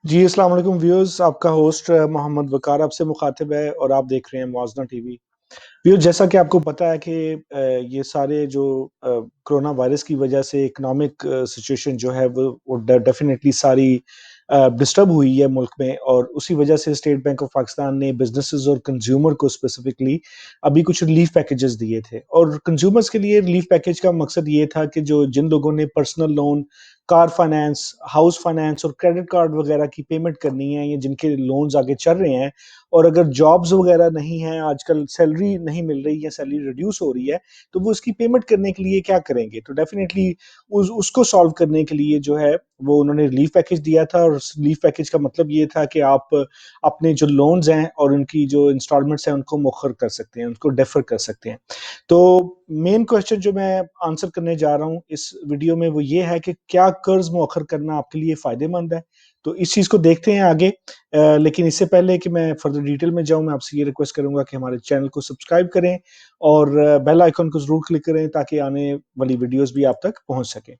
जी, अस्सलाम वालेकुम व्यूअर्स, आपका होस्ट मोहम्मद वकार आपसे मुखातिब है और आप देख रहे हैं मुआजना टीवी। व्यूअर्स, जैसा कि आपको पता है कि ये सारे जो कोरोना वायरस की वजह से इकोनॉमिक सिचुएशन जो है वो डेफिनेटली सारी डिस्टर्ब हुई है मुल्क में, और उसी वजह से स्टेट बैंक ऑफ पाकिस्तान ने बिजनेसेस और कंज्यूमर को स्पेसिफिकली अभी कुछ रिलीफ पैकेजेस दिए थे। और कंज्यूमर्स के लिए रिलीफ पैकेज का मकसद ये था कि जो जिन लोगों ने personal loan, car finance, house finance और क्रेडिट कार्ड वगैरह की पेमेंट करनी है, या जिनके लोन्स आगे चल रहे हैं, और अगर जॉब्स वगैरह नहीं है, आजकल सैलरी नहीं मिल रही है, सैलरी रिड्यूस हो रही है, तो वो उसकी पेमेंट करने के लिए क्या करेंगे। तो डेफिनेटली उसको सॉल्व करने के लिए जो है वो उन्होंने रिलीफ पैकेज दिया था। और रिलीफ पैकेज का मतलब ये था कि आप अपने जो लोन्स हैं और उनकी जो इंस्टॉलमेंट्स हैं उनको मुअख्खर कर सकते हैं, उनको डेफर कर सकते हैं। तो मेन क्वेश्चन जो मैं आंसर करने जा रहा हूँ इस वीडियो में वो ये है कि क्या कर्ज मुअख्खर करना आपके लिए फायदेमंद है। तो इस चीज को देखते हैं आगे। लेकिन इससे पहले कि मैं फर्दर डिटेल में जाऊं, मैं आपसे ये रिक्वेस्ट करूंगा कि हमारे चैनल को सब्सक्राइब करें और बेल आइकन को जरूर क्लिक करें ताकि आने वाली वीडियोस भी आप तक पहुंच सके।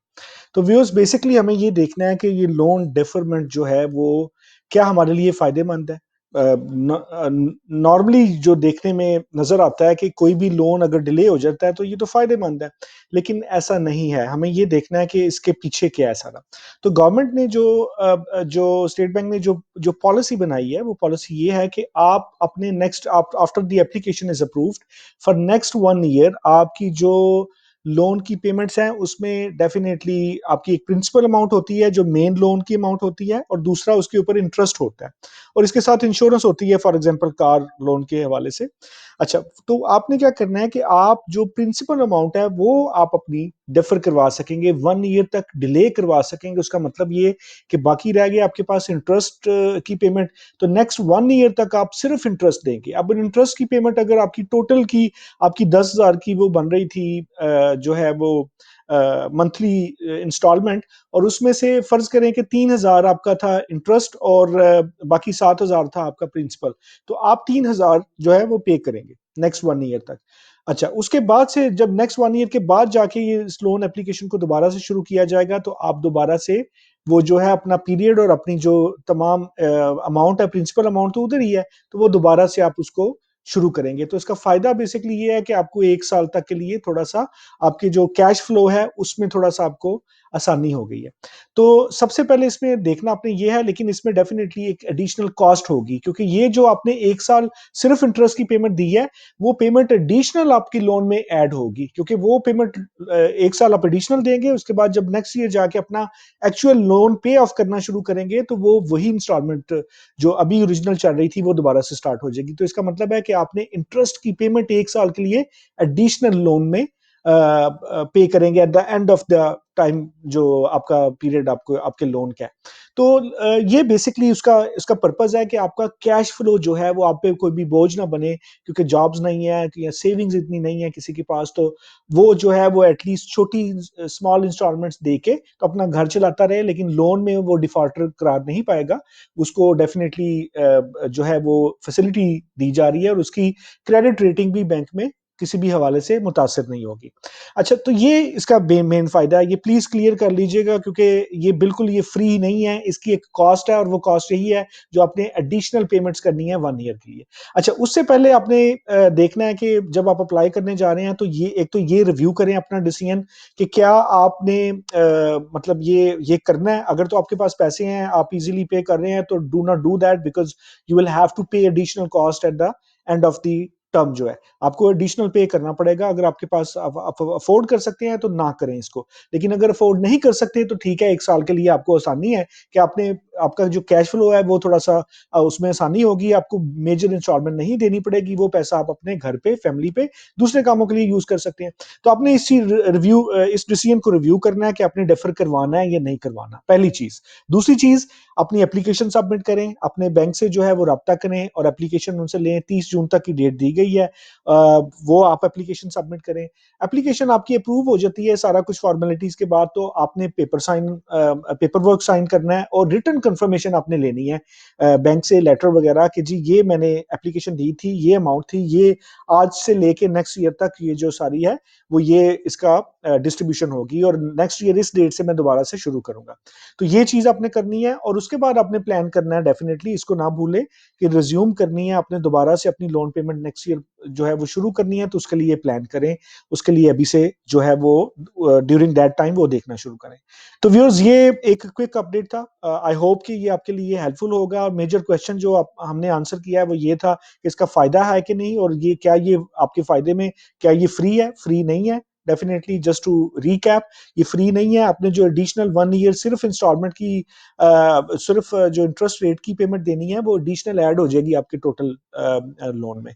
तो व्यूअर्स, बेसिकली हमें ये देखना है कि ये लोन डेफरमेंट जो है वो क्या हमारे लिए फायदेमंद है। नॉर्मली जो देखने में नजर आता है कि कोई भी लोन अगर डिले हो जाता है तो ये तो फायदेमंद है, लेकिन ऐसा नहीं है। हमें ये देखना है कि इसके पीछे क्या है सारा। तो गवर्नमेंट ने जो स्टेट बैंक ने जो जो पॉलिसी बनाई है, वो पॉलिसी ये है कि आप अपने next after the application is approved for next 1 year आपकी जो लोन की पेमेंट्स हैं उसमें डेफिनेटली आपकी एक प्रिंसिपल अमाउंट होती है जो मेन लोन की अमाउंट होती है, और दूसरा उसके ऊपर इंटरेस्ट होता है, और इसके साथ इंश्योरेंस होती है, फॉर एग्जांपल कार लोन के हवाले से। अच्छा, तो आपने क्या करना है कि आप जो प्रिंसिपल अमाउंट है वो आप अपनी डिफर करवा सकेंगे, 1 ईयर तक डिले करवा सकेंगे। उसका मतलब ये कि बाकी रह गए आपके पास इंटरेस्ट की पेमेंट, तो नेक्स्ट 1 ईयर तक आप सिर्फ इंटरेस्ट देंगे। अब इंटरेस्ट की पेमेंट अगर आपकी टोटल की आपकी 10,000 की वो बन रही थी, जो है वो मंथली इंस्टॉलमेंट, और उसमें से फर्ज करें कि 3,000 आपका था इंटरेस्ट और बाकी 7,000 था आपका प्रिंसिपल, तो आप 3,000 जो है वो पे करेंगे नेक्स्ट 1 ईयर तक। अच्छा, उसके बाद से जब नेक्स्ट 1 ईयर के बाद जाके ये इस लोन एप्लीकेशन को दोबारा से शुरू किया जाएगा, तो आप दोबारा से वो जो है अपना पीरियड और अपनी जो तमाम अमाउंट है, प्रिंसिपल अमाउंट तो उधर ही है, तो वो दोबारा से आप उसको शुरू करेंगे। तो इसका फायदा बेसिकली ये है कि आपको 1 साल तक के लिए थोड़ा सा आपके जो कैश फ्लो है उसमें थोड़ा सा आपको आसानी हो गई है। तो सबसे पहले इसमें देखना आपने ये है, लेकिन इसमें डेफिनेटली एक एडिशनल कॉस्ट होगी, क्योंकि ये जो आपने 1 साल सिर्फ इंटरेस्ट की पेमेंट दी है, वो पेमेंट एडिशनल आपकी लोन में ऐड होगी, क्योंकि वो पेमेंट 1 साल आप एडिशनल देंगे, उसके बाद जब नेक्स्ट ईयर जाके अपना एक्चुअल लोन पे ऑफ करना शुरू करेंगे तो वो वही इंस्टॉलमेंट जो अभी ओरिजिनल चल रही थी वो दोबारा से स्टार्ट हो जाएगी। तो इसका मतलब है कि आपने इंटरेस्ट की पेमेंट 1 साल के लिए एडिशनल लोन में पे करेंगे eight the end of the time जो आपका पीरियड आपको आपके लोन का है। तो ये बेसिकली उसका इसका पर्पज है कि आपका कैश फ्लो जो है वो आप पे कोई भी बोझ ना बने, क्योंकि जॉब्स नहीं है या सेविंग्स इतनी नहीं है किसी के पास, तो वो जो है वो एटलीस्ट छोटी स्मॉल इंस्टॉलमेंट्स दे के तो अपना घर चलाता रहे, लेकिन लोन में वो डिफॉल्टर करार नहीं पाएगा। उसको डेफिनेटली जो है वो फैसिलिटी दी जा रही है, और उसकी क्रेडिट रेटिंग भी बैंक में किसी भी हवाले से मुतासर नहीं होगी। अच्छा, तो ये इसका मेन फायदा है, ये प्लीज क्लियर कर लीजिएगा, क्योंकि ये बिल्कुल ये फ्री नहीं है, इसकी एक कॉस्ट है, और वो कॉस्ट यही है जो आपने एडिशनल पेमेंट्स करनी है 1 ईयर के लिए। अच्छा, उससे पहले आपने देखना है कि जब आप अप्लाई करने जा रहे हैं तो ये एक तो ये रिव्यू करें अपना डिसीजन कि क्या आपने मतलब ये करना है। अगर तो आपके पास पैसे हैं, आप इजीली पे कर रहे हैं, तो do not do that, because you will have to pay additional cost at the end of the term. जो है आपको एडिशनल पे करना पड़ेगा। अगर आपके पास आप अफोर्ड कर सकते हैं तो ना करें इसको, लेकिन अगर अफोर्ड नहीं कर सकते तो ठीक है, 1 साल के लिए आपको आसानी है कि आपने आपका जो कैश फ्लो है वो थोड़ा सा उसमें आसानी होगी, आपको मेजर इंस्टॉलमेंट नहीं देनी पड़ेगी, वो पैसा आप अपने घर पे, फैमिली पे, दूसरे कामों के लिए यूज कर सकते हैं। तो आपने इस चीज रिव्यू इस डिसीजन को रिव्यू करना है कि आपने डेफर करवाना है या नहीं करवाना, पहली चीज। दूसरी चीज, अपनी एप्लीकेशन सबमिट करें, अपने बैंक से जो है वो रब्ता करें और एप्लीकेशन उनसे लें। 30 जून तक की डेट दी गई है, वो आप एप्लीकेशन सबमिट करें। एप्लीकेशन आपकी अप्रूव हो जाती है सारा कुछ फॉर्मेलिटीज के बाद, तो आपने पेपर वर्क साइन करना है और रिटर्न कंफर्मेशन आपने लेनी है बैंक से, लेटर वगैरह कि जी ये मैंने एप्लीकेशन दी थी, ये अमाउंट थी, ये आज से लेके नेक्स्ट ईयर तक ये जो सारी है वो ये इसका डिस्ट्रीब्यूशन होगी और नेक्स्ट ईयर इस डेट से मैं दोबारा से शुरू करूंगा। तो ये चीज आपने करनी है और उसके बाद आपने प्लान करना है, डेफिनेटली इसको ना भूले कि रिज्यूम करनी है आपने दोबारा से अपनी लोन पेमेंट नेक्स्ट ईयर जो है वो शुरू करनी है, तो उसके लिए प्लान करें, उसके लिए अभी से जो है वो ड्यूरिंग दैट टाइम वो देखना शुरू करें। तो व्यूअर्स ये एक क्विक अपडेट था, आई होप कि ये आपके लिए हेल्पफुल होगा। और मेजर क्वेश्चन जो हमने आंसर किया है वो ये था कि इसका फायदा है कि नहीं, और ये क्या ये आपके फायदे में, क्या ये फ्री है, फ्री नहीं है। डेफिनेटली जस्ट टू रिकैप, ये फ्री नहीं है। आपने जो एडिशनल 1 ईयर सिर्फ इंस्टॉलमेंट की सिर्फ जो इंटरेस्ट रेट की पेमेंट देनी है वो एडिशनल ऐड हो जाएगी आपके टोटल लोन में।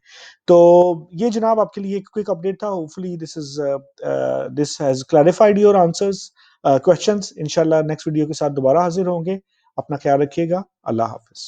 तो ये जनाब आपके लिए एक क्विक अपडेट था। Hopefully this has clarified your answers questions. इंशाल्लाह नेक्स्ट वीडियो के साथ दोबारा हाजिर होंगे। अपना ख्याल रखिएगा। अल्लाह हाफिज।